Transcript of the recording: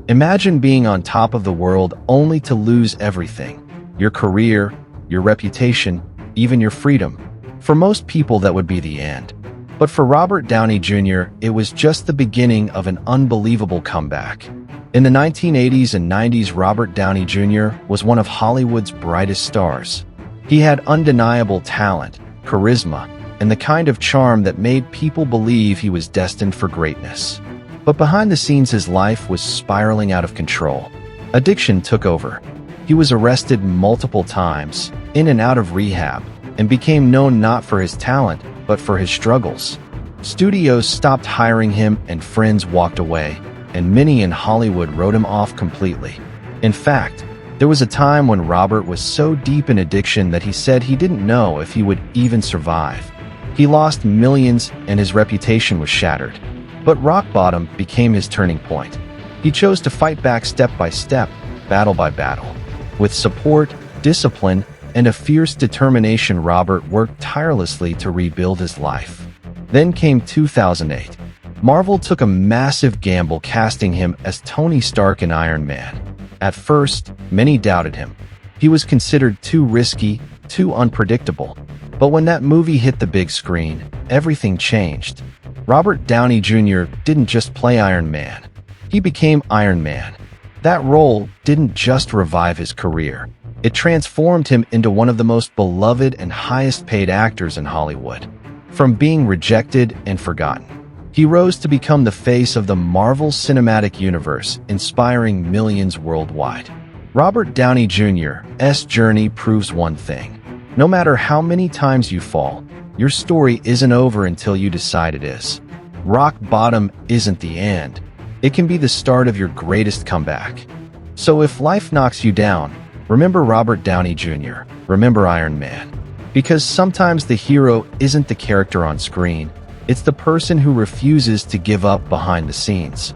Imagine being on top of the world only to lose everything: your career, your reputation, even your freedom. For most people, that would be the end. But for Robert Downey Jr., it was just the beginning of an unbelievable comeback. In the 1980s and 90s, Robert Downey Jr. was one of Hollywood's brightest stars. He had undeniable talent, charisma, and the kind of charm that made people believe he was destined for greatness. But behind the scenes, his life was spiraling out of control. Addiction took over. He was arrested multiple times, in and out of rehab, and became known not for his talent, but for his struggles. Studios stopped hiring him and friends walked away, and many in Hollywood wrote him off completely. In fact, there was a time when Robert was so deep in addiction that he said he didn't know if he would even survive. He lost millions and his reputation was shattered. But rock bottom became his turning point. He chose to fight back step by step, battle by battle. With support, discipline, and a fierce determination, Robert worked tirelessly to rebuild his life. Then came 2008. Marvel took a massive gamble casting him as Tony Stark in Iron Man. At first, many doubted him. He was considered too risky, too unpredictable. But when that movie hit the big screen, everything changed. Robert Downey Jr. didn't just play Iron Man. He became Iron Man. That role didn't just revive his career. It transformed him into one of the most beloved and highest-paid actors in Hollywood. From being rejected and forgotten, he rose to become the face of the Marvel Cinematic Universe, inspiring millions worldwide. Robert Downey Jr.'s journey proves one thing. No matter how many times you fall, your story isn't over until you decide it is. Rock bottom isn't the end. It can be the start of your greatest comeback. So if life knocks you down, remember Robert Downey Jr., remember Iron Man. Because sometimes the hero isn't the character on screen, it's the person who refuses to give up behind the scenes.